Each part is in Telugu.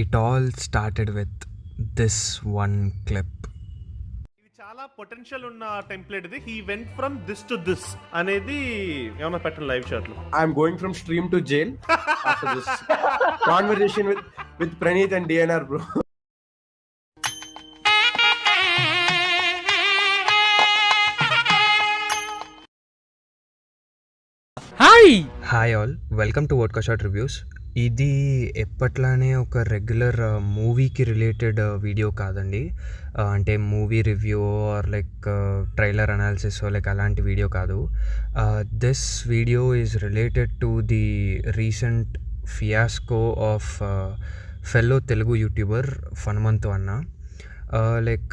It all started with this one clip. ఇది చాలా పొటెన్షియల్ ఉన్న టెంప్లెట్ ఇది. He went from this to this అనేది ఏమన్నా పెట్టండి లైవ్ షాట్ లో. I'm going from stream to jail after this conversation with Praneeth and DNR, bro. Hi all, welcome to vodka shot reviews. ఇది ఎప్పట్లానే ఒక రెగ్యులర్ మూవీకి రిలేటెడ్ వీడియో కాదండి. అంటే movie review or like trailer analysis like అలాంటి వీడియో కాదు. This video is related to the recent fiasco of fellow Telugu YouTuber Phanumantu అన్న. Like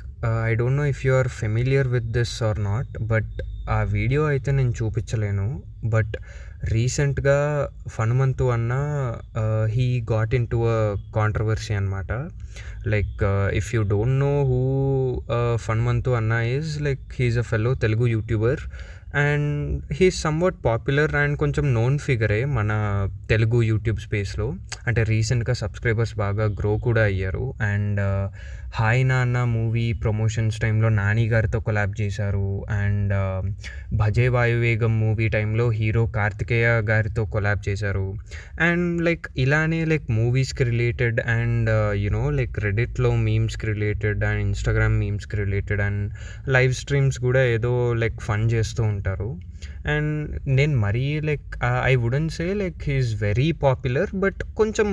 I don't know if you are familiar with this or not, but ఆ వీడియో అయితే నేను చూపించలేను. బట్ రీసెంట్గా ఫనుమంతు అన్న he got in to a controversy అనమాట. Like if you don't know who Phanumantu అన్న is, like he's a fellow Telugu YouTuber and he's somewhat popular and కొంచెం నోన్ ఫిగరే మన తెలుగు యూట్యూబ్ స్పేస్లో. అంటే రీసెంట్గా సబ్స్క్రైబర్స్ బాగా గ్రో కూడా అయ్యారు. And hi Nanna movie promotions టైంలో నాని గారితో కొలాబ్ చేశారు. అండ్ భజే వాయువేగం మూవీ టైంలో హీరో కార్తికేయ గారితో కొలాబ్ చేశారు. అండ్ లైక్ ఇలానే లైక్ మూవీస్కి రిలేటెడ్ అండ్ యునో లైక్ రెడిట్లో మీమ్స్కి రిలేటెడ్ అండ్ ఇన్స్టాగ్రామ్ మీమ్స్కి రిలేటెడ్ అండ్ లైవ్ స్ట్రీమ్స్ కూడా ఏదో లైక్ ఫన్ చేస్తూ ఉంటారు. అండ్ నేను మరీ like I wouldn't say like he's very popular, but కొంచెం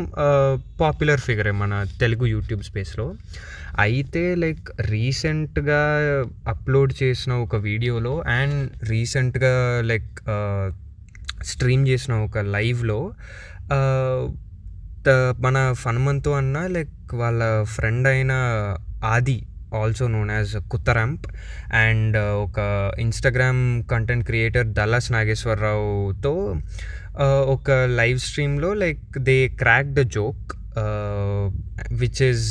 పాపులర్ ఫిగరే మన తెలుగు యూట్యూబ్ స్పేస్లో. అయితే లైక్ రీసెంట్గా అప్లోడ్ చేసిన ఒక వీడియోలో అండ్ రీసెంట్గా లైక్ స్ట్రీమ్ చేసిన ఒక లైవ్లో మన ఫనుమంతు అన్న లైక్ వాళ్ళ ఫ్రెండ్ అయిన Adi, also known as Kuttaramp, and ఒక ఇన్స్టాగ్రామ్ కంటెంట్ క్రియేటర్ దల్లాస్ నాగేశ్వరరావుతో ఒక లైవ్ స్ట్రీమ్లో like they crack the joke which is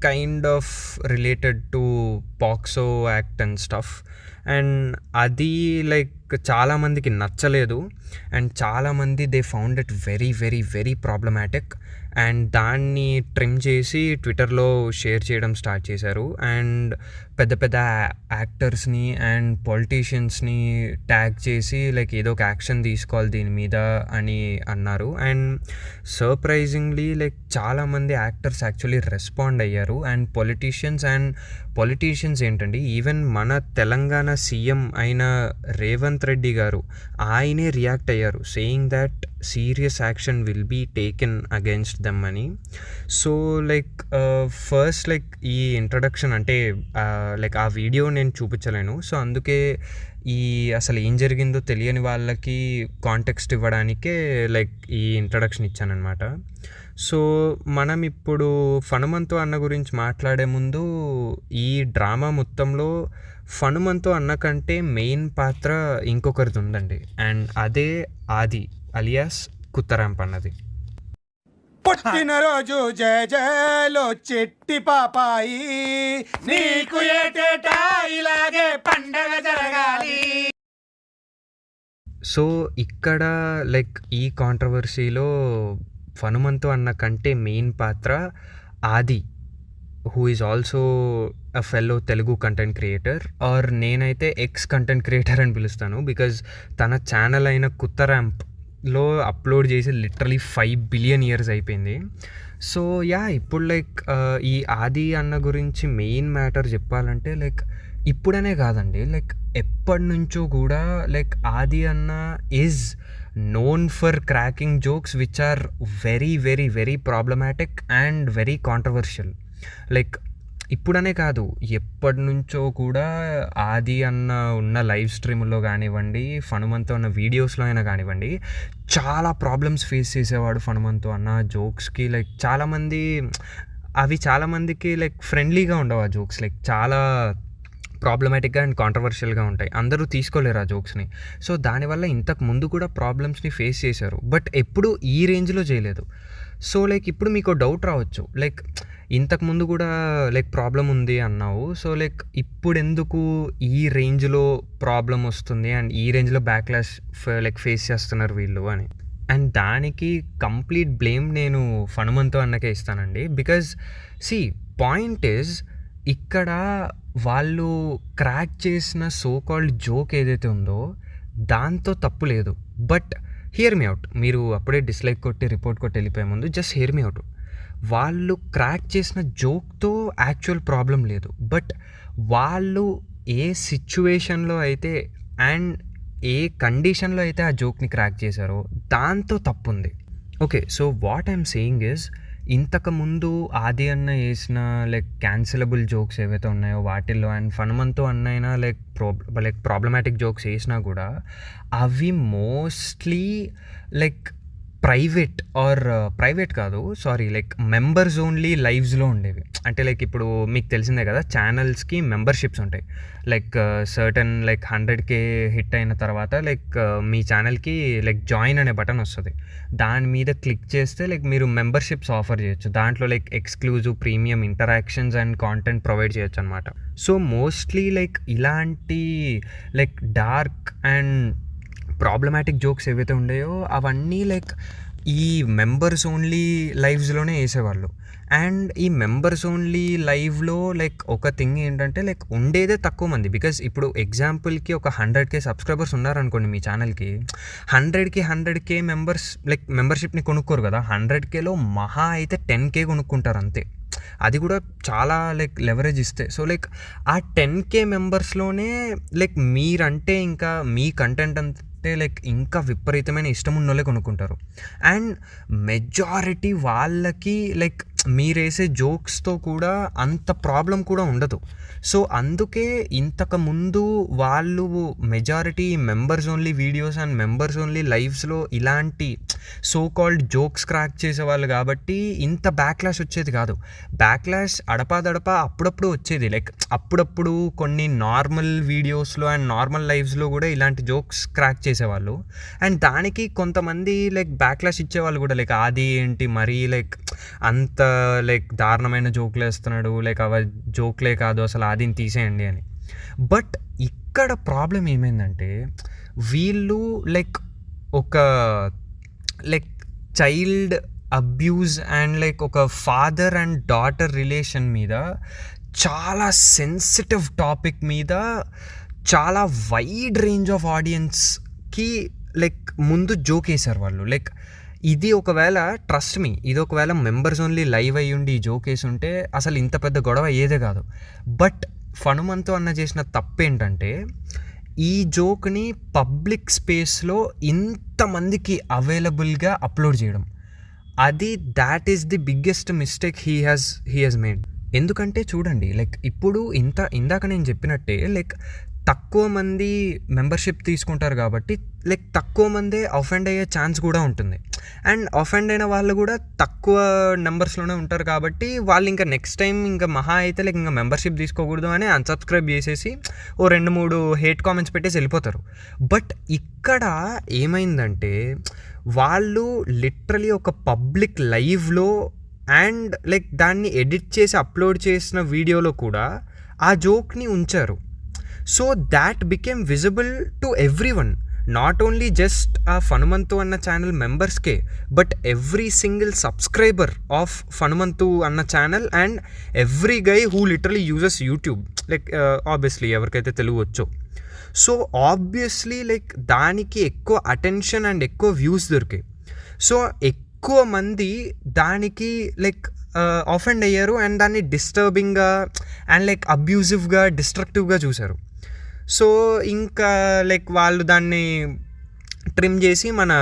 kind of related to POCSO act and stuff. And అది లైక్ చాలామందికి నచ్చలేదు అండ్ చాలామంది they found it very very very problematic. And దాన్ని ట్రిమ్ చేసి ట్విట్టర్లో షేర్ చేయడం స్టార్ట్ చేశారు. అండ్ పెద్ద పెద్ద యాక్టర్స్ని అండ్ పొలిటీషియన్స్ని ట్యాగ్ చేసి లైక్ ఏదో ఒక యాక్షన్ తీసుకోవాలి దీని మీద అని అన్నారు. అండ్ సర్ప్రైజింగ్లీ లైక్ చాలామంది యాక్టర్స్ యాక్చువల్లీ రెస్పాండ్ అయ్యారు. అండ్ పొలిటీషియన్స్ ఏంటండి, ఈవెన్ మన తెలంగాణ సీఎం అయిన రేవంత్ రెడ్డి గారు ఆయనే రియాక్ట్ అయ్యారు, saying that serious action will be taken against them అని. సో లైక్ ఫస్ట్ లైక్ ఈ ఇంట్రడక్షన్ అంటే లైక్ ఆ వీడియో నేను చూపించలేను. సో అందుకే ఈ అసలు ఏం జరిగిందో తెలియని వాళ్ళకి కాంటెక్స్ట్ ఇవ్వడానికే లైక్ ఈ ఇంట్రడక్షన్ ఇచ్చానమాట. సో మనం ఇప్పుడు ఫనుమంతు అన్న గురించి మాట్లాడే ముందు ఈ డ్రామా మొత్తంలో ఫనుమంతు అన్న కంటే మెయిన్ పాత్ర ఇంకొకరిది ఉందండి. అండ్ అదే ఆది అలియాస్ కుత్తరాంప్ అన్నది. పుట్టినరోజు జయ జయలో చెట్టి పాపాయి, నీకు ఏటేటా ఇలాగే పండగ జరగాలి. సో ఇక్కడ లైక్ ఈ కాంట్రవర్సీలో ఫనుమంతు అన్న కంటే మెయిన్ పాత్ర Adi, who is also a fellow Telugu content creator, or నేనైతే ఎక్స్ కంటెంట్ క్రియేటర్ అని పిలుస్తాను. బికాజ్ తన ఛానల్ అయిన కుత్తరాంప్లో అప్లోడ్ చేసి లిటరలీ 5 బిలియన్ ఇయర్స్ అయిపోయింది. సో యా, ఇప్పుడు లైక్ ఈ ఆది అన్న గురించి మెయిన్ మ్యాటర్ చెప్పాలంటే లైక్ ఇప్పుడనే కాదండి, లైక్ ఎప్పటి నుంచో కూడా లైక్ ఆది అన్న is known for cracking jokes which are very very very problematic and very controversial. Like ఇప్పుడనే కాదు, ఎప్పటి నుంచో కూడా ఆది అన్న ఉన్న లైవ్ స్ట్రీమ్లో కానివ్వండి, ఫనుమంతు అన్న వీడియోస్లో అయినా కానివ్వండి, చాలా ప్రాబ్లమ్స్ ఫేస్ చేసేవాడు ఫనుమంతు అన్న జోక్స్కి. లైక్ చాలామందికి లైక్ ఫ్రెండ్లీగా ఉండవు ఆ జోక్స్, లైక్ చాలా ప్రాబ్లమాటిక్గా అండ్ కాంట్రవర్షియల్గా ఉంటాయి. అందరూ తీసుకోలేరు ఆ జోక్స్ని. సో దానివల్ల ఇంతకు ముందు కూడా ప్రాబ్లమ్స్ని ఫేస్ చేశారు, బట్ ఎప్పుడు ఈ రేంజ్లో చేయలేదు. సో లైక్ ఇప్పుడు మీకు డౌట్ రావచ్చు, లైక్ ఇంతకుముందు కూడా లైక్ ప్రాబ్లం ఉంది అన్నావు, సో లైక్ ఇప్పుడు ఎందుకు ఈ రేంజ్లో ప్రాబ్లం వస్తుంది అండ్ ఈ రేంజ్లో బ్యాక్లాష్ లైక్ ఫేస్ చేస్తున్నారు వీళ్ళు అని. అండ్ దానికి కంప్లీట్ బ్లేమ్ నేను ఫనుమంతో అన్నకే ఇస్తానండి. బికాజ్ పాయింట్ ఈజ్ ఇక్కడ వాళ్ళు క్రాక్ చేసిన సో కాల్డ్ జోక్ ఏదైతే ఉందో దాంతో తప్పు లేదు. But here me out. మీరు అప్పుడే డిస్లైక్ కొట్టి రిపోర్ట్ కొట్టి వెళ్ళిపోయే ముందు జస్ట్ హియర్ మీ అవుట్. వాళ్ళు క్రాక్ చేసిన జోక్తో యాక్చువల్ ప్రాబ్లం లేదు. బట్ వాళ్ళు ఏ సిచ్యువేషన్లో అయితే అండ్ ఏ కండిషన్లో అయితే ఆ జోక్ని క్రాక్ చేశారో దాంతో తప్పు ఉంది. Okay, so what I'm saying is, ఇంతకుముందు ఆది అన్న వేసిన లైక్ క్యాన్సిలబుల్ జోక్స్ ఏవైతే ఉన్నాయో వాటిల్లో అండ్ ఫనుమంతో అన్న అయినా లైక్ ప్రాబ్లమాటిక్ జోక్స్ వేసినా కూడా అవి మోస్ట్లీ లైక్ ప్రైవేట్ కాదు, లైక్ మెంబర్స్ ఓన్లీ లైవ్స్లో ఉండేవి. అంటే లైక్ ఇప్పుడు మీకు తెలిసిందే కదా, ఛానల్స్కి మెంబర్షిప్స్ ఉంటాయి. Like certain like 100K hit అయిన తర్వాత లైక్ మీ ఛానల్కి లైక్ జాయిన్ అనే బటన్ వస్తుంది. దాని మీద క్లిక్ చేస్తే లైక్ మీరు మెంబర్షిప్స్ ఆఫర్ చేయొచ్చు. దాంట్లో like exclusive premium interactions and content provide చేయొచ్చు అనమాట. సో మోస్ట్లీ లైక్ ఇలాంటి like dark and problematic jokes ఏవైతే ఉన్నాయో అవన్నీ లైక్ ఈ మెంబర్స్ ఓన్లీ లైవ్స్లోనే వేసేవాళ్ళు. అండ్ ఈ మెంబర్స్ ఓన్లీ లైవ్లో లైక్ ఒక థింగ్ ఏంటంటే లైక్ ఉండేదే తక్కువ మంది. బికాజ్ ఇప్పుడు ఎగ్జాంపుల్కి ఒక 100K సబ్స్క్రైబర్స్ ఉన్నారనుకోండి మీ ఛానల్కి, 100K మెంబర్స్ లైక్ మెంబర్షిప్ని కొనుక్కోరు కదా. 100Kలో మహా అయితే 10K కొనుక్కుంటారు అంతే. అది కూడా చాలా లైక్ లెవరేజ్ ఇస్తే. సో లైక్ ఆ 10K మెంబర్స్లోనే లైక్ మీరంటే ఇంకా మీ కంటెంట్ అంతే లైక్ ఇంకా విపరీతమైన ఇష్టం ఉన్నోళ్ళే కొనుక్కుంటారు. అండ్ మెజారిటీ వాళ్ళకి లైక్ మీరేసే జోక్స్తో కూడా అంత ప్రాబ్లం కూడా ఉండదు. సో అందుకే ఇంతకుముందు వాళ్ళు majority members only videos and members only లైవ్స్లో ఇలాంటి సో కాల్డ్ జోక్స్ క్రాక్ చేసేవాళ్ళు కాబట్టి ఇంత బ్యాక్లాష్ వచ్చేది కాదు. బ్యాక్లాష్ అడపాదడపా అప్పుడప్పుడు వచ్చేది. లైక్ అప్పుడప్పుడు కొన్ని నార్మల్ వీడియోస్లో అండ్ నార్మల్ లైవ్స్లో కూడా ఇలాంటి జోక్స్ క్రాక్ చేసేవాళ్ళు. అండ్ దానికి కొంతమంది లైక్ బ్యాక్లాష్ ఇచ్చేవాళ్ళు కూడా, లైక్ అది ఏంటి మరీ లైక్ అంత లైక్ దారుణమైన జోక్లు వేస్తున్నాడు, లైక్ అవ జోక్లే కాదు అసలు ఆదిని తీసేయండి అని. బట్ ఇక్కడ ప్రాబ్లం ఏమైందంటే వీళ్ళు లైక్ ఒక like child abuse and like ఒక ఫాదర్ అండ్ డాటర్ రిలేషన్ మీద చాలా సెన్సిటివ్ టాపిక్ మీద చాలా వైడ్ రేంజ్ ఆఫ్ ఆడియన్స్కి లైక్ ముందు జోక్ వేశారు వాళ్ళు. లైక్ ఇది ఒకవేళ ట్రస్ట్ మీ, ఇది ఒకవేళ మెంబర్స్ ఓన్లీ లైవ్ అయ్యి ఉండి ఈ జోక్ వేసి ఉంటే అసలు ఇంత పెద్ద గొడవ ఏదే కాదు. బట్ ఫనుమంతో అన్న చేసిన తప్పేంటంటే ఈ జోక్ని పబ్లిక్ స్పేస్లో ఇంతమందికి అవైలబుల్గా అప్లోడ్ చేయడం. అది that is the biggest mistake he has made. ఎందుకంటే చూడండి, లైక్ ఇప్పుడు ఇందాక నేను చెప్పినట్టే లైక్ తక్కువ మంది మెంబర్షిప్ తీసుకుంటారు కాబట్టి లైక్ తక్కువ మందే అఫెండ్ అయ్యే ఛాన్స్ కూడా ఉంటుంది. అండ్ అఫెండ్ అయిన వాళ్ళు కూడా తక్కువ నెంబర్స్లోనే ఉంటారు కాబట్టి వాళ్ళు ఇంకా నెక్స్ట్ టైం ఇంకా మహా అయితే లైక్ ఇంకా మెంబర్షిప్ తీసుకోకూడదు అని అన్సబ్స్క్రైబ్ చేసేసి 2-3 హేట్ కామెంట్స్ పెట్టేసి వెళ్ళిపోతారు. బట్ ఇక్కడ ఏమైందంటే వాళ్ళు లిటరలీ ఒక పబ్లిక్ లైవ్లో అండ్ లైక్ దాన్ని ఎడిట్ చేసి అప్లోడ్ చేసిన వీడియోలో కూడా ఆ జోక్ని ఉంచారు. So that became visible to everyone, not only just ఆ ఫనుమంతు అన్న ఛానల్ మెంబర్స్కే, but every single subscriber of Phanumantu అన్న channel and every guy who literally uses YouTube, like obviously ఎవరికైతే తెలుగు వచ్చో. సో ఆబ్వియస్లీ లైక్ దానికి ఎక్కువ అటెన్షన్ అండ్ ఎక్కువ వ్యూస్ దొరికాయి. సో ఎక్కువ మంది దానికి లైక్ ఆఫెండ్ అయ్యారు అండ్ దాన్ని డిస్టర్బింగ్గా అండ్ లైక్ అబ్యూజివ్గా డిస్ట్రక్టివ్గా చూశారు. సో ఇంకా లైక్ వాళ్ళు దాన్ని ట్రిమ్ చేసి మన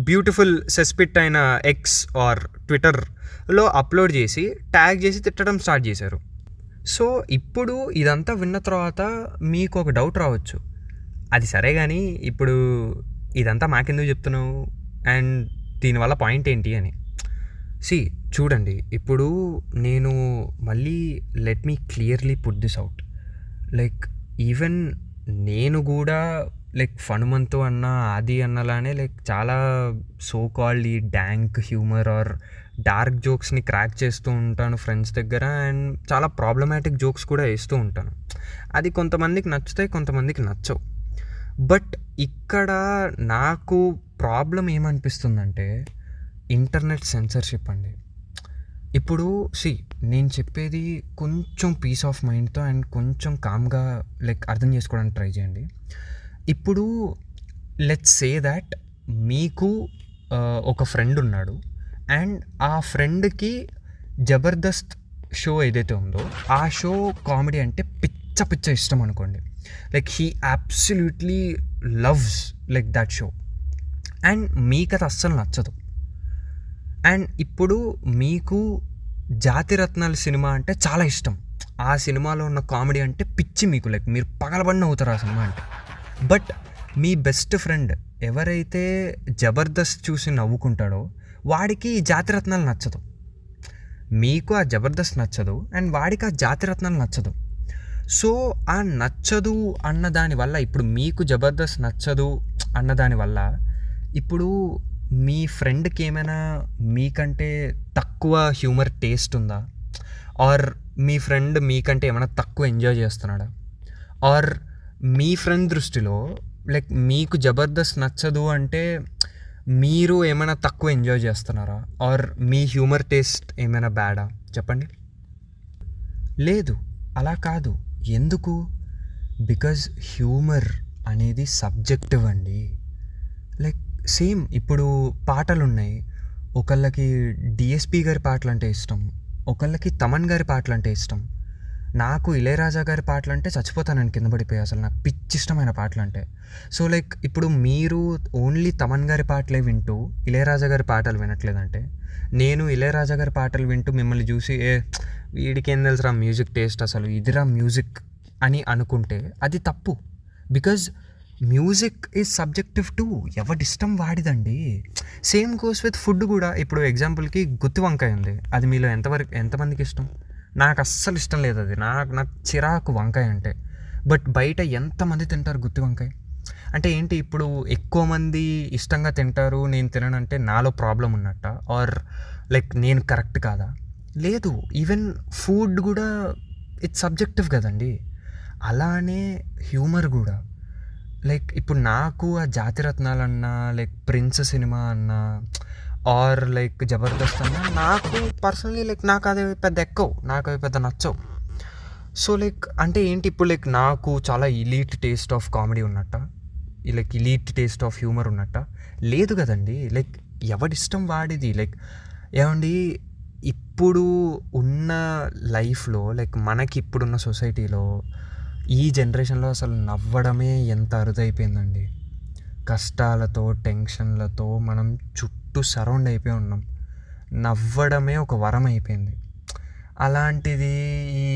బ్యూటిఫుల్ సెస్పిట్ అయిన ఎక్స్ ఆర్ ట్విట్టర్లో అప్లోడ్ చేసి ట్యాగ్ చేసి తిట్టడం స్టార్ట్ చేశారు. సో ఇప్పుడు ఇదంతా విన్న తర్వాత మీకు ఒక డౌట్ రావచ్చు, అది సరే కానీ ఇప్పుడు ఇదంతా మాకెందుకు చెప్తున్నావు అండ్ దీనివల్ల పాయింట్ ఏంటి అని. చూడండి, ఇప్పుడు నేను మళ్ళీ let me clearly put this out. Like even నేను కూడా లైక్ ఫనుమంతు అన్న ఆది అన్నలానే లైక్ చాలా సో కాల్డ్ ఈ డ్యాంక్ హ్యూమర్ ఆర్ డార్క్ జోక్స్ని క్రాక్ చేస్తూ ఉంటాను ఫ్రెండ్స్ దగ్గర. అండ్ చాలా ప్రాబ్లమాటిక్ జోక్స్ కూడా వేస్తూ ఉంటాను. అది కొంతమందికి నచ్చుతాయి, కొంతమందికి నచ్చవు. బట్ ఇక్కడ నాకు ప్రాబ్లం ఏమనిపిస్తుందంటే ఇంటర్నెట్ సెన్సర్షిప్ అండి. ఇప్పుడు నేను చెప్పేది కొంచెం పీస్ ఆఫ్ మైండ్తో అండ్ కొంచెం కామ్గా లైక్ అర్థం చేసుకోవడానికి ట్రై చేయండి. ఇప్పుడు లెట్స్ సే దాట్ మీకు ఒక ఫ్రెండ్ ఉన్నాడు అండ్ ఆ ఫ్రెండ్కి జబర్దస్త్ షో ఏదైతే ఉందో ఆ షో కామెడీ అంటే పిచ్చ ఇష్టం అనుకోండి. Like he absolutely loves like that show and మీకు అది అస్సలు నచ్చదు. అండ్ ఇప్పుడు మీకు జాతిరత్నాలు సినిమా అంటే చాలా ఇష్టం, ఆ సినిమాలో ఉన్న కామెడీ అంటే పిచ్చి మీకు, లైక్ మీరు పగలబడిన అవుతారు ఆ సినిమా అంటే. బట్ మీ బెస్ట్ ఫ్రెండ్ ఎవరైతే జబర్దస్త్ చూసి నవ్వుకుంటాడో వాడికి ఈ జాతిరత్నాలు నచ్చదు. మీకు ఆ జబర్దస్త్ నచ్చదు అండ్ వాడికి ఆ జాతిరత్నాలు నచ్చదు. సో ఆ నచ్చదు అన్న దానివల్ల, ఇప్పుడు మీకు జబర్దస్త్ నచ్చదు అన్న దానివల్ల ఇప్పుడు మీ ఫ్రెండ్కి ఏమైనా మీకంటే తక్కువ హ్యూమర్ టేస్ట్ ఉందా, ఆర్ మీ ఫ్రెండ్ మీకంటే ఏమైనా తక్కువ ఎంజాయ్ చేస్తున్నాడా, ఆర్ మీ ఫ్రెండ్ దృష్టిలో లైక్ మీకు జబర్దస్త్ నచ్చదు అంటే మీరు ఏమైనా తక్కువ ఎంజాయ్ చేస్తున్నారా, ఆర్ మీ హ్యూమర్ టేస్ట్ ఏమైనా బ్యాడా చెప్పండి. లేదు, అలా కాదు. ఎందుకు? బికాజ్ హ్యూమర్ అనేది సబ్జెక్టివ్ అండి. లైక్ సేమ్ ఇప్పుడు పాటలు ఉన్నాయి, ఒకళ్ళకి డిఎస్పి గారి పాటలు అంటే ఇష్టం, ఒకళ్ళకి తమన్ గారి పాటలు అంటే ఇష్టం. నాకు ఇళయరాజా గారి పాటలు అంటే చచ్చిపోతాను కింద పడిపోయి, అసలు నాకు పిచ్చి ఇష్టమైన పాటలు అంటే. సో లైక్ ఇప్పుడు మీరు ఓన్లీ తమన్ గారి పాటలే వింటూ ఇళయరాజా గారి పాటలు వినట్లేదంటే, నేను ఇళయరాజా గారి పాటలు వింటూ మిమ్మల్ని చూసి వీడికి ఏం తెలుసురా మ్యూజిక్ టేస్ట్, అసలు ఇదిరా మ్యూజిక్ అని అనుకుంటే అది తప్పు. Because music is subjective to, ఎవడిష్టం వాడిదండి. సేమ్ గోస్ విత్ ఫుడ్ కూడా. ఇప్పుడు ఎగ్జాంపుల్కి గుత్తి వంకాయ ఉంది, అది మీలో ఎంతమందికి ఇష్టం? నాకు అస్సలు ఇష్టం లేదు అది, నాకు చిరాకు వంకాయ అంటే. బట్ బయట ఎంతమంది తింటారు గుత్తి వంకాయ? అంటే ఏంటి, ఇప్పుడు ఎక్కువ మంది ఇష్టంగా తింటారు, నేను తిననంటే నాలో ప్రాబ్లం ఉన్నట్ట, ఆర్ లైక్ నేను కరెక్ట్ కాదా? లేదు, ఈవెన్ ఫుడ్ కూడా ఇట్స్ సబ్జెక్టివ్ కదండి. అలానే హ్యూమర్ కూడా. లైక్ ఇప్పుడు నాకు ఆ జాతిరత్నాలన్నా, లైక్ ప్రిన్స్ సినిమా అన్నా, ఆర్ లైక్ జబర్దస్త్ అన్నా, నాకు పర్సనలీ లైక్ నాకు అది పెద్ద ఎక్కువ, నాకు అవి పెద్ద నచ్చవు. సో లైక్ అంటే ఏంటి, ఇప్పుడు లైక్ నాకు చాలా ఇలీట్ టేస్ట్ ఆఫ్ కామెడీ ఉన్నట్ట, like elite taste of humour ఉన్నట్ట? లేదు కదండి. లైక్ ఎవడిష్టం వాడిది. లైక్ ఏమండి, ఇప్పుడు ఉన్న లైఫ్లో లైక్ మనకి ఇప్పుడున్న సొసైటీలో ఈ జనరేషన్లో అసలు నవ్వడమే ఎంత అరుదైపోయిందండి. కష్టాలతో టెన్షన్లతో మనం చుట్టూ సరౌండ్ అయిపోయి ఉన్నాం. నవ్వడమే ఒక వరం అయిపోయింది. అలాంటిది ఈ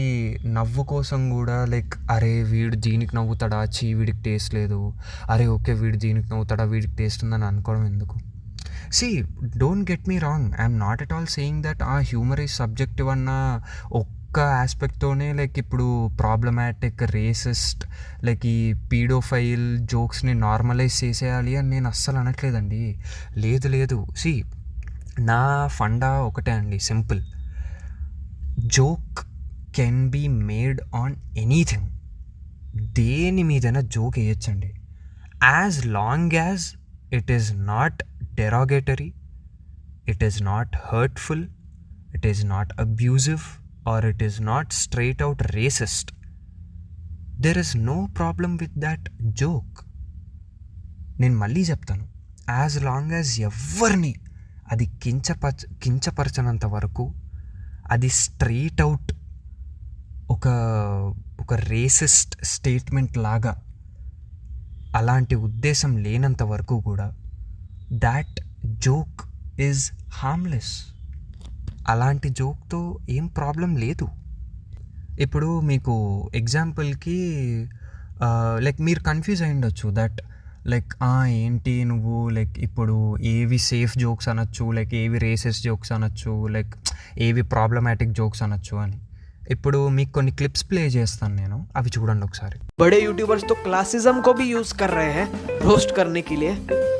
నవ్వు కోసం కూడా లైక్ అరే వీడు దీనికి నవ్వుతాడా, వీడికి టేస్ట్ లేదు, అరే ఓకే వీడు దీనికి నవ్వుతాడా, వీడికి టేస్ట్ ఉందని అనుకోవడం ఎందుకు? Don't get me wrong, I'm not at all saying that ఆ హ్యూమర్ ఈజ్ సబ్జెక్టివ్ అన్న ఒక్క ఆస్పెక్ట్తోనే లైక్ ఇప్పుడు ప్రాబ్లమాటిక్, రేసిస్ట్, లైక్ ఈ పీడోఫైల్ జోక్స్ని నార్మలైజ్ చేసేయాలి అని నేను అస్సలు అనట్లేదండి. లేదు. నా ఫండా ఒకటే అండి, simple. Joke can be made on anything. దేని మీదైనా జోక్ వేయచ్చండి, as long as it is not derogatory, it is not hurtful, it is not abusive, or it is not straight out racist. There is no problem with that joke. నేను మళ్ళీ చెప్తాను, యాజ్ లాంగ్ యాజ్ ఎవరిని అది కించపరచనంత వరకు, అది స్ట్రైట్ అవుట్ ఒక రేసిస్ట్ స్టేట్మెంట్ లాగా అలాంటి ఉద్దేశం లేనంత వరకు కూడా దాట్ జోక్ ఈజ్ హార్మ్లెస్. అలాంటి జోక్తో ఏం ప్రాబ్లం లేదు. ఇప్పుడు మీకు ఎగ్జాంపుల్కి లైక్ మీరు కన్ఫ్యూజ్ అయి ఉండొచ్చు దట్ లైక్ ఏంటి నువ్వు లైక్ ఇప్పుడు ఏవి సేఫ్ జోక్స్ అనొచ్చు, లైక్ ఏవి రేసిస్ట్ జోక్స్ అనొచ్చు, లైక్ ఏవి ప్రాబ్లమాటిక్ జోక్స్ అనొచ్చు అని. ఇప్పుడు మీకు కొన్ని క్లిప్స్ ప్లే చేస్తాను నేను, అవి చూడండి ఒకసారి. बड़े यूट्यूबर्स तो क्लासिज्म को भी यूज कर रहे हैं रोस्ट करने के लिए.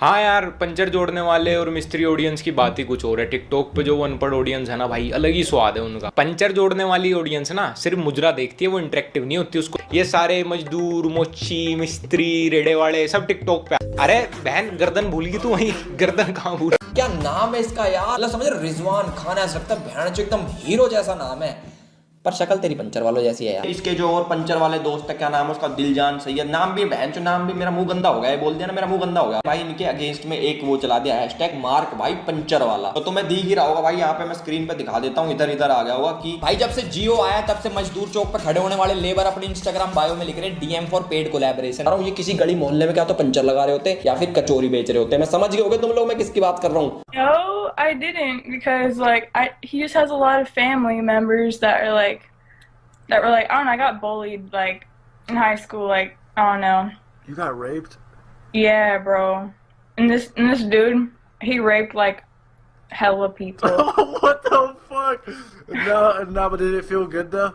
हाँ यार, पंचर जोड़ने वाले और मिस्त्री ऑडियंस की बात ही कुछ और है. टिकटॉक पे जो अनपढ़ ऑडियंस है ना भाई, अलग ही स्वाद है उनका. पंचर जोड़ने वाली ऑडियंस ना सिर्फ मुजरा देखती है, वो इंटरेक्टिव नहीं होती, उसको ये सारे मजदूर, मोची, मिस्त्री, रेड़े वाले सब टिकटॉक पे। अरे बहन गर्दन भूल गई तू, वहीं गर्दन कहाँ भूल। क्या नाम है इसका यार, मतलब समझ रहे, रिजवान खान ऐसा लगता है भैन चो एकदम हीरो जैसा नाम है, पर शक्ल तेरी पंचर वालों जैसी है यार। इसके जो और पंचर वाले दोस्त है, क्या नाम है उसका, दिलजान सैयद, नाम भी बहन चो, नाम भी मेरा मुंह गंदा हो गया है, बोल दिया ना मेरा मुंह गंदा हो गया भाई। इनके अगेंस्ट में एक वो चला दिया हैशटैग मार्क भाई पंचर वाला, तो तुम्हें दिख ही रहा होगा भाई, यहाँ पे मैं स्क्रीन पे दिखा देता हूँ, इधर इधर आ गया होगा कि भाई जब से जियो आया तब से मजदूर चौक पे खड़े होने वाले लेबर अपनी इंस्टाग्राम बायो में लिख रहे हैं डीएम फॉर पेड कोलैबोरेशन। ये किसी गली मोहल्ले में क्या तो पंचर लगा रहे होते या फिर कचौरी बेच रहे होते, मैं समझ गए होगे तुम लोग मैं किसकी बात कर रहा हूँ। No, I didn't, because like he just has a lot of family members that were like, I don't know, I got bullied like in high school, like I don't know. You got raped? Yeah, bro. And this dude, he raped like hella people. What the fuck? No, but did it feel good though?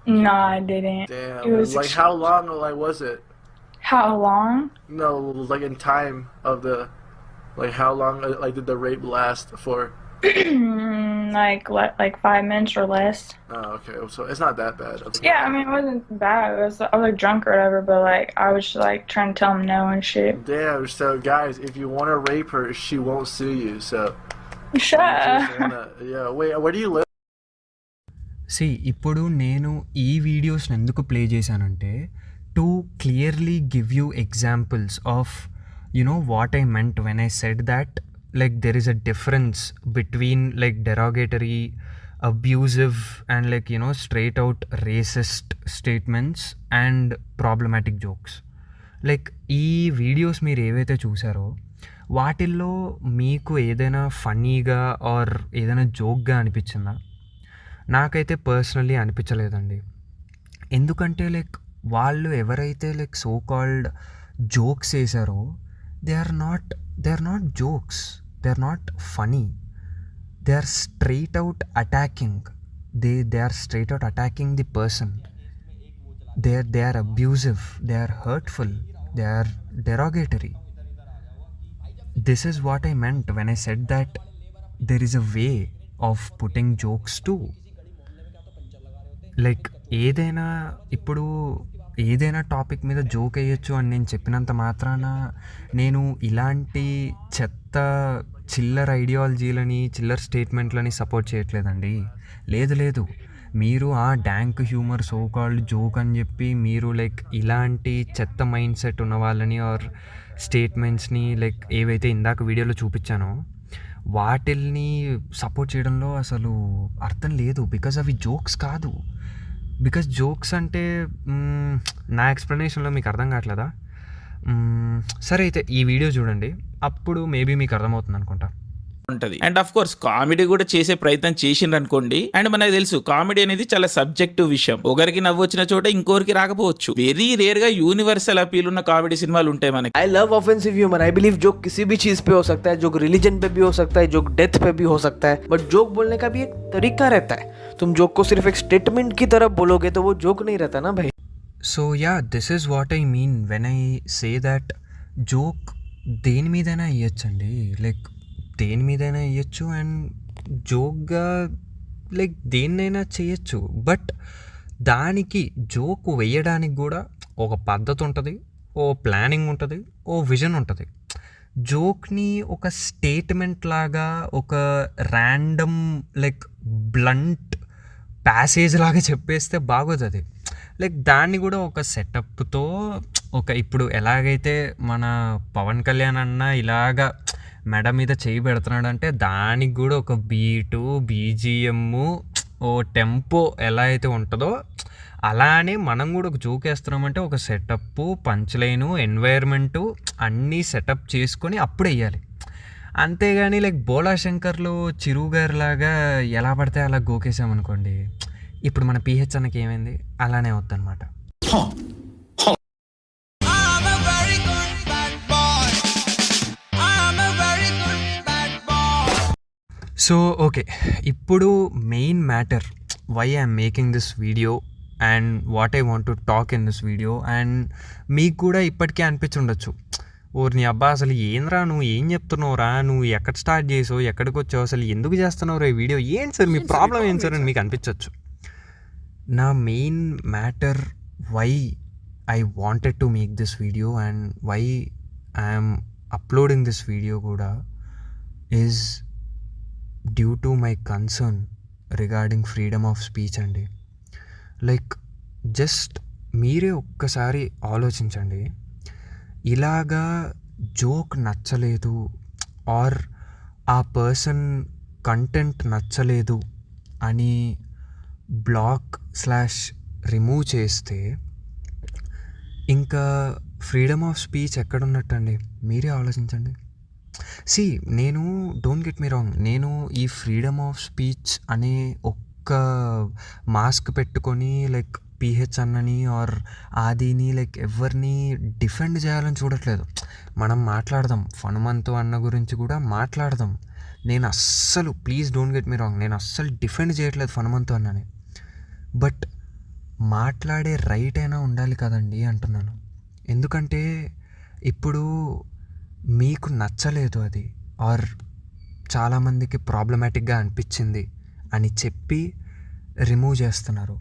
No, I didn't. Damn. It was Like how long was it? How long? No, like in time of the, like how long like did the rape last for? like 5 minutes or less. Oh, okay. So it's not that bad. Okay. Yeah, I mean it wasn't bad. I was like drunk or whatever, but like I was like trying to tell him no and shit. Damn. So guys, if you want to rape her, she won't sue you. So. Shut Yeah. Wait. Where do you live? See ఇప్పుడు నేను ఈ వీడియోస్ని ఎందుకు ప్లే చేశానంటే to clearly give you examples of what I meant when I said that like there is a difference between like derogatory, abusive and like straight out racist statements and problematic jokes. like ఈ వీడియోస్ మీరు ఏవైతే చూసారో వాటిల్లో మీకు ఏదైనా ఫన్నీగా ఆర్ ఏదైనా జోక్గా అనిపించిందా? నాకైతే పర్సనల్లీ అనిపించలేదండి. ఎందుకంటే లైక్ వాళ్ళు ఎవరైతే లైక్ సో కాల్డ్ జోక్స్ వేసారో they are not jokes, they are not funny, they are straight out attacking, they are straight out attacking the person, they are abusive, they are hurtful, they are derogatory. This is what I meant when I said that there is a way of putting jokes too. like ఏదైనా టాపిక్ మీద జోక్ వేయచ్చు అని నేను చెప్పినంత మాత్రాన నేను ఇలాంటి చెత్త చిల్లర్ ఐడియాలజీలని, చిల్లర్ స్టేట్మెంట్లని సపోర్ట్ చేయట్లేదండి. లేదు, మీరు ఆ dank humour so called joke అని చెప్పి మీరు లైక్ ఇలాంటి చెత్త మైండ్ సెట్ ఉన్న వాళ్ళని ఆర్ స్టేట్మెంట్స్ని లైక్ ఏవైతే ఇందాక వీడియోలో చూపించానో వాటిల్ని సపోర్ట్ చేయడంలో అసలు అర్థం లేదు. బికాజ్ అవి జోక్స్ కాదు. బికాజ్ జోక్స్ అంటే నా ఎక్స్ప్లెనేషన్లో మీకు అర్థం కావట్లేదా? సరే అయితే ఈ వీడియో చూడండి, అప్పుడు మేబీ మీకు అర్థమవుతుంది అనుకుంటా. ఉంటుంది. అండ్ ఆఫ్ కోర్స్ కామెడీ కూడా చేసే ప్రయత్నం చేసిండ్రు అనుకోండి. అండ్ మనకు తెలుసు కామెడీ అనేది చాలా సబ్జెక్టివ్ విషయం. ఒకరికి నవ్వు వచ్చిన చోట ఇంకోరికి రాకపోవచ్చు. వెరీ రేర్ గా యూనివర్సల్ అపీల్ ఉన్న కామెడీ సినిమాలు ఉంటాయి మనకి. I love offensive humor. I believe joke किसी भी चीज पे हो सकता है, जोक रिलीजन पे भी हो सकता है, जोक डेथ पे भी हो सकता है, बट जोक बोलने का भी एक तरीका रहता है. तुम जोक को सिर्फ एक स्टेटमेंट की तरह बोलोगे तो वो जोक नहीं रहता ना भाई. So yeah, this is what I mean when I say that joke దేని మీదైనా వేయచ్చండి. లైక్ దేని మీదైనా వేయచ్చు అండ్ జోక్గా లైక్ దేన్నైనా చేయొచ్చు. బట్ దానికి జోక్ వేయడానికి కూడా ఒక పద్ధతి ఉంటుంది, ఓ ప్లానింగ్ ఉంటుంది, ఓ విజన్ ఉంటుంది. జోక్ని ఒక స్టేట్మెంట్ లాగా, ఒక ర్యాండమ్ లైక్ బ్లంట్ ప్యాసేజ్ లాగా చెప్పేస్తే బాగోదు అది. లైక్ దాన్ని కూడా ఒక సెటప్తో, ఒక ఇప్పుడు ఎలాగైతే మన పవన్ కళ్యాణ్ అన్న ఇలాగా మెడ మీద చేయి పెడుతున్నాడు అంటే దానికి కూడా ఒక బీటు, బీజిఎమ్ము, ఓ టెంపో ఎలా అయితే ఉంటుందో అలానే మనం కూడా ఒక జోక్ వేస్తున్నామంటే ఒక సెటప్, పంచ్ లైను, ఎన్వైర్మెంటు అన్నీ సెటప్ చేసుకొని అప్పుడు వేయాలి. అంతేగాని లైక్ బోలా శంకర్లో చిరు గారి లాగా ఎలా పడితే అలా గోకేసామనుకోండి, ఇప్పుడు మన పిహెచ్ అన్నకి ఏమైంది అలానే అవుద్దనమాట. సో ఓకే, ఇప్పుడు main matter why I'm making this video and what I want to talk in this video. And మీకు కూడా ఇప్పటికే అనిపించుండొచ్చు, ఓర్ నీ అబ్బా అసలు ఏంద్రా నువ్వు ఏం చెప్తున్నావురా, నువ్వు ఎక్కడ స్టార్ట్ చేసావు, ఎక్కడికి వచ్చావు, అసలు ఎందుకు చేస్తున్నావు ఈ వీడియో, ఏంటి సార్ మీ ప్రాబ్లం ఏంటి సార్ అని మీకు అనిపించవచ్చు. నా main matter why I wanted to make this video and why I am uploading this video kuda is due to my concern regarding freedom of speech అండి. లైక్ జస్ట్ మీరే ఒక్కసారి ఆలోచించండి, ఇలాగా జోక్ నచ్చలేదు ఆర్ ఆ పర్సన్ కంటెంట్ నచ్చలేదు అని /రిమూవ్ చేస్తే ఇంకా ఫ్రీడమ్ ఆఫ్ స్పీచ్ ఎక్కడున్నట్టండి? మీరే ఆలోచించండి. సి నేను డోంట్ గెట్ మీ రాంగ్, నేను ఈ ఫ్రీడమ్ ఆఫ్ స్పీచ్ అనే ఒక్క మాస్క్ పెట్టుకొని లైక్ పిహెచ్ అన్నని ఆర్ ఆదిని లైక్ ఎవరిని డిఫెండ్ చేయాలని చూడట్లేదు. మనం మాట్లాడదాం, హనుమంతు అన్న గురించి కూడా మాట్లాడదాం. నేను అస్సలు, please don't get me wrong, నేను అస్సలు డిఫెండ్ చేయట్లేదు హనుమంతు అన్నని. బట్ మాట్లాడే రైట్ అయినా ఉండాలి కదండి అంటున్నాను. ఎందుకంటే ఇప్పుడు మీకు నచ్చలేదు అది ఆర్ చాలామందికి ప్రాబ్లమాటిక్గా అనిపించింది అని చెప్పి రిమూవ్ చేస్తున్నారు.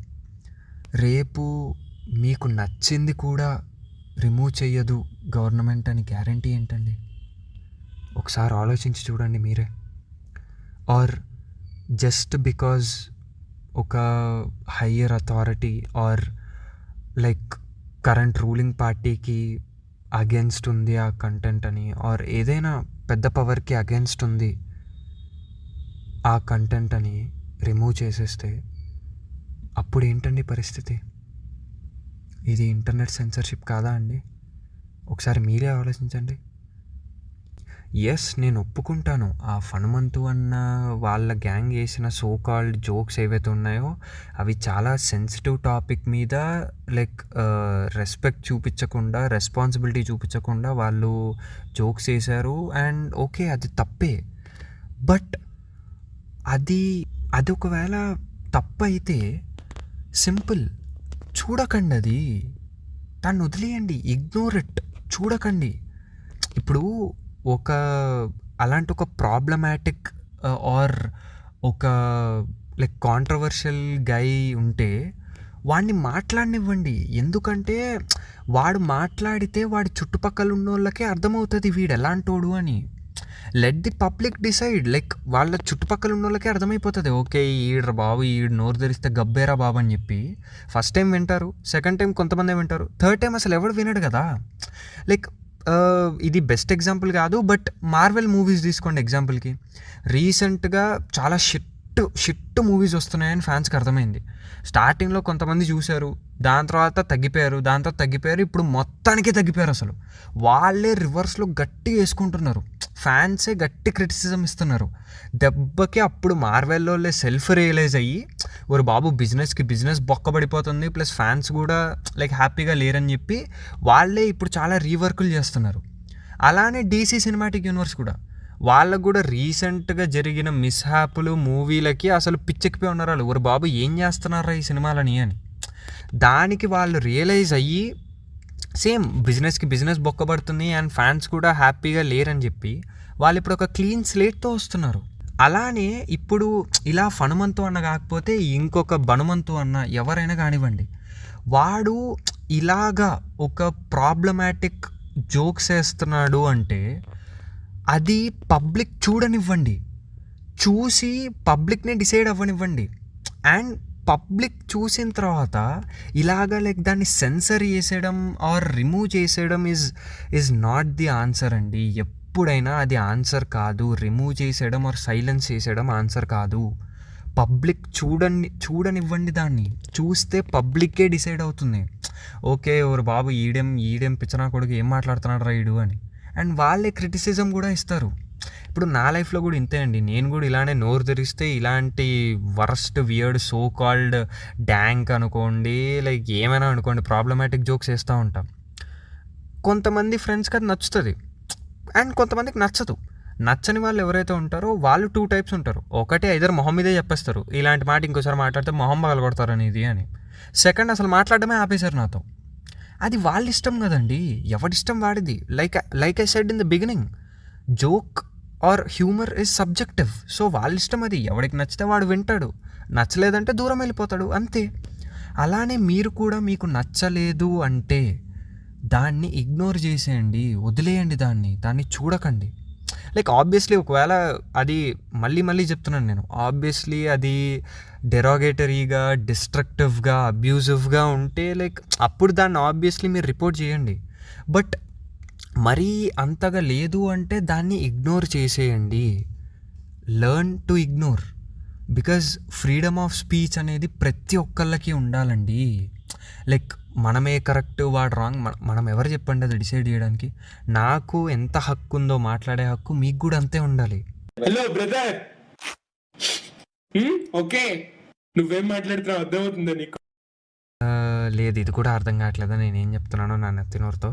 రేపు మీకు నచ్చింది కూడా రిమూవ్ చెయ్యదు గవర్నమెంట్ అని గ్యారంటీ ఏంటండి? ఒకసారి ఆలోచించి చూడండి మీరే. ఆర్ జస్ట్ బికాజ్ ఒక higher authority or like current ruling పార్టీకి అగేన్స్ట్ ఉంది ఆ కంటెంట్ అని, ఆర్ ఏదైనా పెద్ద పవర్కి అగేన్స్ట్ ఉంది ఆ కంటెంట్ అని రిమూవ్ చేసేస్తే అప్పుడు ఏంటండి పరిస్థితి? ఇది ఇంటర్నెట్ సెన్సర్షిప్ కాదా అండి? ఒకసారి మీరే ఆలోచించండి. ఎస్, నేను ఒప్పుకుంటాను, ఆ హనుమంతు అన్న వాళ్ళ గ్యాంగ్ వేసిన సో కాల్డ్ జోక్స్ ఏవైతే ఉన్నాయో అవి చాలా సెన్సిటివ్ టాపిక్ మీద లైక్ రెస్పెక్ట్ చూపించకుండా, రెస్పాన్సిబిలిటీ చూపించకుండా వాళ్ళు జోక్స్ వేశారు. అండ్ ఓకే, అది తప్పే. బట్ అది ఒకవేళ తప్పు అయితే సింపుల్, చూడకండి, అది దాన్ని వదిలేయండి, ఇగ్నోర్ ఇట్, చూడకండి. ఇప్పుడు అలాంటి ఒక ప్రాబ్లమాటిక్ ఆర్ ఒక లైక్ కాంట్రవర్షియల్ గై ఉంటే వాడిని మాట్లాడనివ్వండి. ఎందుకంటే వాడు మాట్లాడితే వాడి చుట్టుపక్కల ఉన్న వాళ్ళకే అర్థమవుతుంది వీడు ఎలాంటోడు అని. Let the public decide. Like వాళ్ళ చుట్టుపక్కల ఉన్న వాళ్ళకే అర్థమైపోతుంది, ఓకే ఈడ్రా బాబు, ఈడు నోరు తెరిస్తే గబ్బేరా బాబు అని చెప్పి. ఫస్ట్ టైం వింటారు, సెకండ్ టైం కొంతమంది వింటారు, థర్డ్ టైం అసలు ఎవడు వినడు కదా. లైక్ ఇది బెస్ట్ ఎగ్జాంపుల్ కాదు, బట్ మార్వెల్ మూవీస్ తీసుకోండి ఎగ్జాంపుల్కి. రీసెంట్గా చాలా షిట్ మూవీస్ వస్తున్నాయని ఫ్యాన్స్కి అర్థమైంది. స్టార్టింగ్లో కొంతమంది చూశారు, దాని తర్వాత తగ్గిపోయారు, ఇప్పుడు మొత్తానికే తగ్గిపోయారు. అసలు వాళ్ళే రివర్స్లో గట్టి వేసుకుంటున్నారు, ఫ్యాన్సే గట్టి క్రిటిసిజం ఇస్తున్నారు. దెబ్బకి అప్పుడు మార్వెల్లో సెల్ఫ్ రియలైజ్ అయ్యి ఓరు బాబు బిజినెస్ బొక్కబడిపోతుంది, ప్లస్ ఫ్యాన్స్ కూడా లైక్ హ్యాపీగా లేరని చెప్పి వాళ్ళే ఇప్పుడు చాలా రీవర్కులు చేస్తున్నారు. అలానే DC సినిమాటిక్ యూనివర్స్ కూడా, వాళ్ళకు కూడా రీసెంట్గా జరిగిన మిస్హ్యాపులు మూవీలకి అసలు పిచ్చెక్కిపోయి ఉన్నారు వాళ్ళు. ఓరు బాబు ఏం చేస్తున్నారా ఈ సినిమాలని అని. దానికి వాళ్ళు రియలైజ్ అయ్యి సేమ్ బిజినెస్ బొక్కబడుతుంది అండ్ ఫ్యాన్స్ కూడా హ్యాపీగా లేరని చెప్పి వాళ్ళు ఇప్పుడు ఒక క్లీన్ స్లేట్తో వస్తున్నారు. అలానే ఇప్పుడు ఇలా హనుమంతు అన్న కాకపోతే ఇంకొక బనుమంతు అన్న ఎవరైనా కానివ్వండి, వాడు ఇలాగా ఒక ప్రాబ్లమాటిక్ జోక్స్ వేస్తున్నాడు అంటే అది పబ్లిక్ చూడనివ్వండి, చూసి పబ్లిక్నే డిసైడ్ అవ్వనివ్వండి. అండ్ పబ్లిక్ చూసిన తర్వాత ఇలాగా లైక్ దాన్ని సెన్సర్ చేసేయడం ఆర్ రిమూవ్ చేసేయడం ఈజ్ నాట్ ది ఆన్సర్ అండి. ఎప్పుడైనా అది ఆన్సర్ కాదు. రిమూవ్ చేసేయడం ఆర్ సైలెన్స్ చేసేయడం ఆన్సర్ కాదు. పబ్లిక్ చూడనివ్వండి, దాన్ని చూస్తే పబ్లిక్కే డిసైడ్ అవుతుంది, ఓకే ఓరు బాబు ఈడేం పిచ్చనా కొడుకు ఏం మాట్లాడుతున్నాడు రైడు అని. అండ్ వాళ్ళే క్రిటిసిజం కూడా ఇస్తారు. ఇప్పుడు నా లైఫ్లో కూడా ఇంతే అండి. నేను కూడా ఇలానే నోరు తెరిస్తే ఇలాంటి worst weird so called dank అనుకోండి, లైక్ ఏమైనా అనుకోండి, ప్రాబ్లమాటిక్ జోక్స్ వేస్తూ ఉంటాం. కొంతమంది ఫ్రెండ్స్కి అది నచ్చుతుంది అండ్ కొంతమందికి నచ్చదు. నచ్చని వాళ్ళు ఎవరైతే ఉంటారో వాళ్ళు 2 టైప్స్ ఉంటారు. ఒకటి ఐదర్ మొహం మీదే చెప్పేస్తారు, ఇలాంటి మాట ఇంకోసారి మాట్లాడితే మొహం పగలగొడతారు అనేది అని. సెకండ్, అసలు మాట్లాడడమే ఆపేశారు నాతో. అది వాళ్ళ ఇష్టం కదండి, ఎవడిష్టం వాడిది. Like I said in the beginning, joke or humour is subjective. So వాళ్ళ ఇష్టం అది, ఎవడికి నచ్చితే వాడు వింటాడు, నచ్చలేదంటే దూరం వెళ్ళిపోతాడు, అంతే. అలానే మీరు కూడా మీకు నచ్చలేదు అంటే దాన్ని ఇగ్నోర్ చేసేయండి, వదిలేయండి, దాన్ని చూడకండి. లైక్ ఆబ్వియస్లీ ఒకవేళ అది మళ్ళీ చెప్తున్నాను నేను, ఆబ్వియస్లీ అది డెరోగేటరీగా, డిస్ట్రక్టివ్గా, అబ్యూజివ్గా ఉంటే లైక్ అప్పుడు దాన్ని ఆబ్వియస్లీ మీరు రిపోర్ట్ చేయండి. బట్ మరీ అంతగా లేదు అంటే దాన్ని ఇగ్నోర్ చేసేయండి. Learn to ignore, because freedom of speech అనేది ప్రతి ఒక్కళ్ళకి ఉండాలండి. లైక్ మనమే కరెక్ట్, వాడు రాంగ్, మనం ఎవరు చెప్పండి అది డిసైడ్ చేయడానికి? నాకు ఎంత హక్కు ఉందో మాట్లాడే హక్కు మీకు కూడా అంతే ఉండాలి. హలో బ్రదర్, ఓకే నువ్వేం మాట్లాడుతున్నావు అర్థమవుతుందా నీకు? లేదు, ఇది కూడా అర్థం కావట్లేదా నేనేం చెప్తున్నానో నా నెత్తినోరుతో.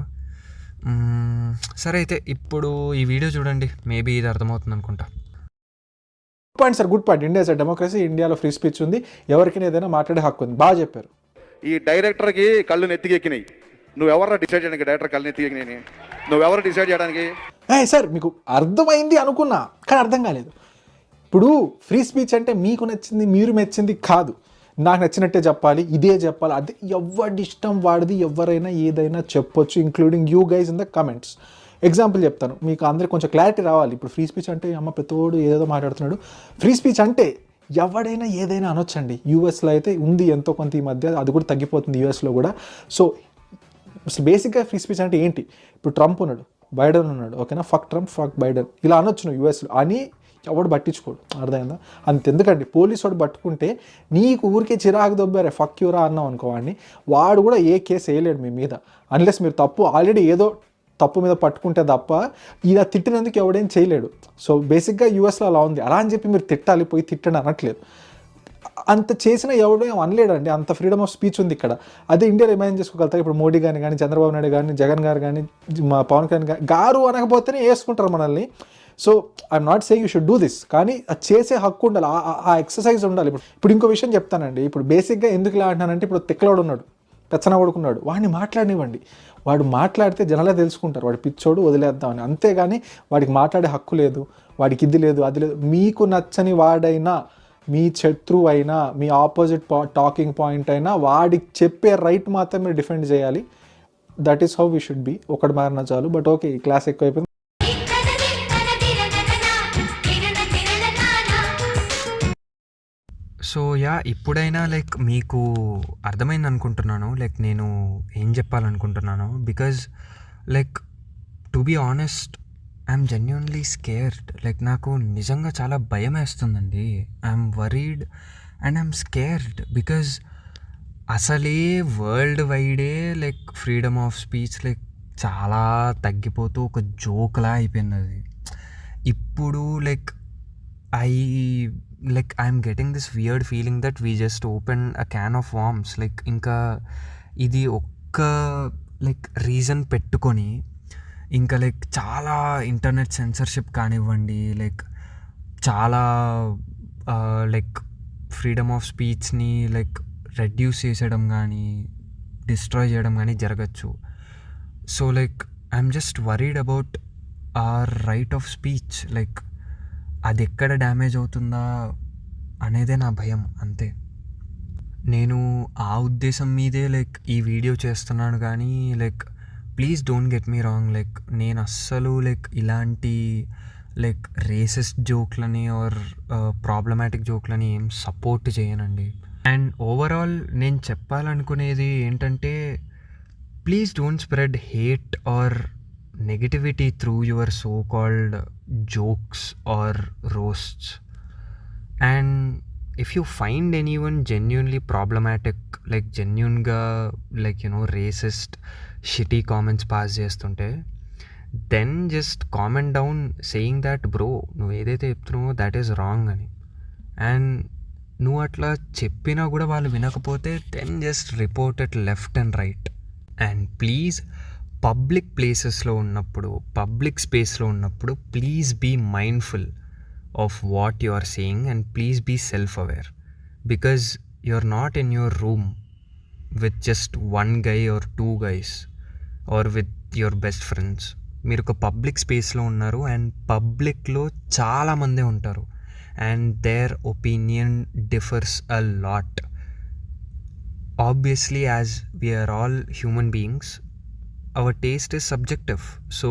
సరే అయితే ఇప్పుడు ఈ వీడియో చూడండి, మేబీ ఇది అర్థమవుతుంది అనుకుంటా. Point sir, good point. India is democracy, ఇండియాలో ఫ్రీ స్పీచ్ ఉంది, ఎవరికైనా ఏదైనా మాట్లాడే హక్కు ఉంది. బాగా చెప్పారు. ఈ డైరెక్టర్కి కళ్ళు నెత్తికెక్కినాయి. నువ్వెవరా డిసైడ్ చేయడానికి? డైరెక్టర్ కళ్ళు నెత్తికెక్కినాయి, నువ్వెవరు డిసైడ్ చేయడానికి? సార్ మీకు అర్థమైంది అనుకున్నా, కానీ అర్థం కాలేదు. ఇప్పుడు ఫ్రీ స్పీచ్ అంటే మీకు నచ్చింది, మీరు మెచ్చింది కాదు, నాకు నచ్చినట్టే చెప్పాలి, ఇదే చెప్పాలి, అదే ఎవరి ఇష్టం వాడిది, ఎవరైనా ఏదైనా చెప్పొచ్చు, including you guys in the comments. Example చెప్తాను, మీకు అందరికి కొంచెం క్లారిటీ రావాలి. ఇప్పుడు ఫ్రీ స్పీచ్ అంటే అమ్మ ప్రతోడు ఏదేదో మాట్లాడుతున్నాడు. ఫ్రీ స్పీచ్ అంటే ఎవడైనా ఏదైనా అనొచ్చండి. యూఎస్లో అయితే ఉంది ఎంతో కొంత, ఈ మధ్య అది కూడా తగ్గిపోతుంది యూఎస్లో కూడా. సో బేసిక్గా ఫ్రీ స్పీచ్ అంటే ఏంటి? ఇప్పుడు ట్రంప్ ఉన్నాడు, బైడెన్ ఉన్నాడు, ఓకేనా, ఫక్ ట్రంప్, ఫక్ బైడెన్ ఇలా అనొచ్చు నువ్వు యూఎస్లో అని, ఎవడు పట్టించుకోడు. అర్థమైందా? అంతెందుకండి, పోలీసు వాడు పట్టుకుంటే నీకు ఊరికే చిరాకు దొబ్బారే ఫక్ యూరా అన్నావు అనుకో వాడిని, వాడు కూడా ఏ కేసు వేయలేడు మీ మీద, అన్లెస్ మీరు తప్పు ఆల్రెడీ ఏదో తప్పు మీద పట్టుకుంటే తప్ప ఇలా తిట్టినందుకు ఎవడేం చేయలేడు. సో బేసిక్గా యూఎస్లో అలా ఉంది. అలా అని చెప్పి మీరు తిట్టాలి, పోయి తిట్టండి అనట్లేదు. అంత చేసినా ఎవడో అనలేడండి, అంత ఫ్రీడమ్ ఆఫ్ స్పీచ్ ఉంది ఇక్కడ. అదే ఇండియాలో ఇమాజిన్ చేసుకోగలుగుతారు. ఇప్పుడు మోడీ కానీ చంద్రబాబు నాయుడు కానీ జగన్ గారు కానీ మా పవన్ కళ్యాణ్ గారు అనకపోతేనే వేసుకుంటారు మనల్ని. So I'm not saying you should do this, కానీ అది చేసే హక్కు ఉండాలి, ఆ ఎక్సర్సైజ్ ఉండాలి. ఇప్పుడు ఇంకో విషయం చెప్తానండి. ఇప్పుడు బేసిక్గా ఎందుకు ఇలా అంటానంటే, ఇప్పుడు తిక్కలోడు ఉన్నాడు, పెచ్చన కొడుకున్నాడు, వాడిని మాట్లాడనివ్వండి. వాడు మాట్లాడితే జనాలే తెలుసుకుంటారు వాడు పిచ్చోడు, వదిలేద్దామని. అంతేగాని వాడికి మాట్లాడే హక్కు లేదు, వాడికి ఇది లేదు అది లేదు. మీకు నచ్చని వాడైనా, మీ శత్రువు అయినా, మీ ఆపోజిట్ టాకింగ్ పాయింట్ అయినా, వాడికి చెప్పే రైట్ మాత్రం మీరు డిఫెండ్ చేయాలి. That is how we should be. ఒకటి మారినా చాలు. బట్ ఓకే, ఈ క్లాస్ ఎక్కువైపోయింది. సో ఇప్పుడైనా లైక్ మీకు అర్థమైంది అనుకుంటున్నాను, లైక్ నేను ఏం చెప్పాలనుకుంటున్నాను. Because like to be honest, I'm genuinely scared. Like నాకు నిజంగా చాలా భయం వేస్తుందండి. I'm worried and I'm scared because అసలే వరల్డ్ వైడే like freedom of speech like చాలా తగ్గిపోతూ ఒక జోక్లా అయిపోయింది అది. ఇప్పుడు like I'm getting this weird feeling that we just opened a can of worms. Like ఇంకా ఇది ఒక్క లైక్ రీజన్ పెట్టుకొని ఇంకా లైక్ చాలా ఇంటర్నెట్ సెన్సర్షిప్ కానివ్వండి, లైక్ చాలా లైక్ ఫ్రీడమ్ ఆఫ్ స్పీచ్ని లైక్ రెడ్యూస్ చేసేయడం కానీ, డిస్ట్రాయ్ చేయడం కానీ జరగచ్చు. So like I'm just worried about or right of speech. Like అది ఎక్కడ డ్యామేజ్ అవుతుందా అనేదే నా భయం, అంతే. నేను ఆ ఉద్దేశం మీదే లైక్ ఈ వీడియో చేస్తున్నాను, కానీ like please don't get me wrong. Like నేను అస్సలు లైక్ ఇలాంటి లైక్ రేసిస్ట్ జోక్లని ఆర్ ప్రాబ్లమాటిక్ జోక్లని ఏం సపోర్ట్ చేయనండి. అండ్ ఓవరాల్ నేను చెప్పాలనుకునేది ఏంటంటే, please don't spread hate or negativity through your so-called jokes or roasts. And if you find anyone genuinely problematic, like genuine ga like racist shitty comments pass chestunte, then just comment down saying that bro nu edaithe cheptunnavo that is wrong ani. And nu atla cheppina kuda vallu vinakapothe, then just report it left and right. And please public ప్లేసెస్లో ఉన్నప్పుడు, పబ్లిక్ స్పేస్లో ఉన్నప్పుడు please be mindful of what you are saying and please be self aware. Because you are not in your room with just one guy or two guys or with your best friends. మీరు ఒక పబ్లిక్ స్పేస్లో ఉన్నారు అండ్ పబ్లిక్లో చాలామందే ఉంటారు and their opinion differs a lot. obviously, as we are all human beings, our taste is subjective. So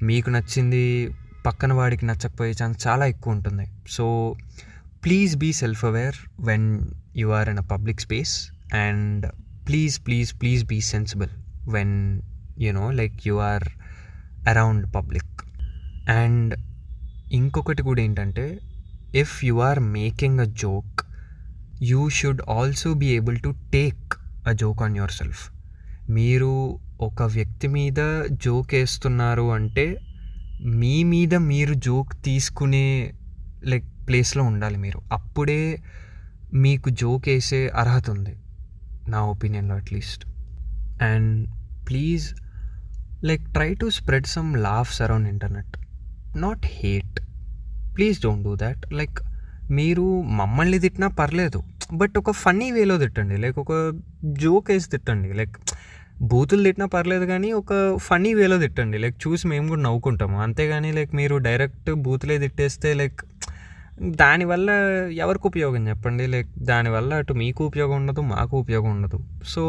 మీకు నచ్చింది పక్కన వాడికి నచ్చకపోయే ఛాన్స్ చాలా ఎక్కువ ఉంటుంది. So please be self aware when you are in a public space, and please be sensible when like you are around public. And ఇంకొకటి కూడా ఏంటంటే, if you are making a joke, you should also be able to take a joke on yourself. మీరు ఒక వ్యక్తి మీద జోక్ వేస్తున్నారు అంటే మీ మీద మీరు జోక్ తీసుకునే లైక్ ప్లేస్లో ఉండాలి మీరు. అప్పుడే మీకు జోక్ వేసే అర్హత ఉంది, నా ఒపీనియన్లో at least. And please like try to spread some laughs around internet, not hate. Please don't do that. Like మీరు మమ్మల్ని తిట్టినా పర్లేదు, బట్ ఒక ఫన్నీ వేలో తిట్టండి. లైక్ ఒక జోక్ వేసి తిట్టండి. లైక్ బూతులు తిట్టినా పర్లేదు కానీ ఒక ఫన్నీ వేలో తిట్టండి. లైక్ చూసి మేము కూడా నవ్వుకుంటాము. అంతేగాని లైక్ మీరు డైరెక్ట్ బూతులే తిట్టేస్తే లైక్ దానివల్ల ఎవరికి ఉపయోగం చెప్పండి? లైక్ దానివల్ల అటు మీకు ఉపయోగం ఉండదు, మాకు ఉపయోగం ఉండదు. సో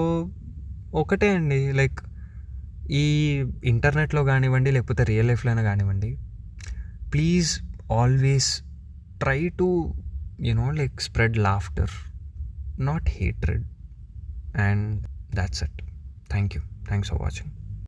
ఒకటే అండి, లైక్ ఈ ఇంటర్నెట్లో కానివ్వండి లేకపోతే రియల్ లైఫ్లోనే కానివ్వండి, please always try to like spread laughter, not hatred. And that's it. Thanks for watching.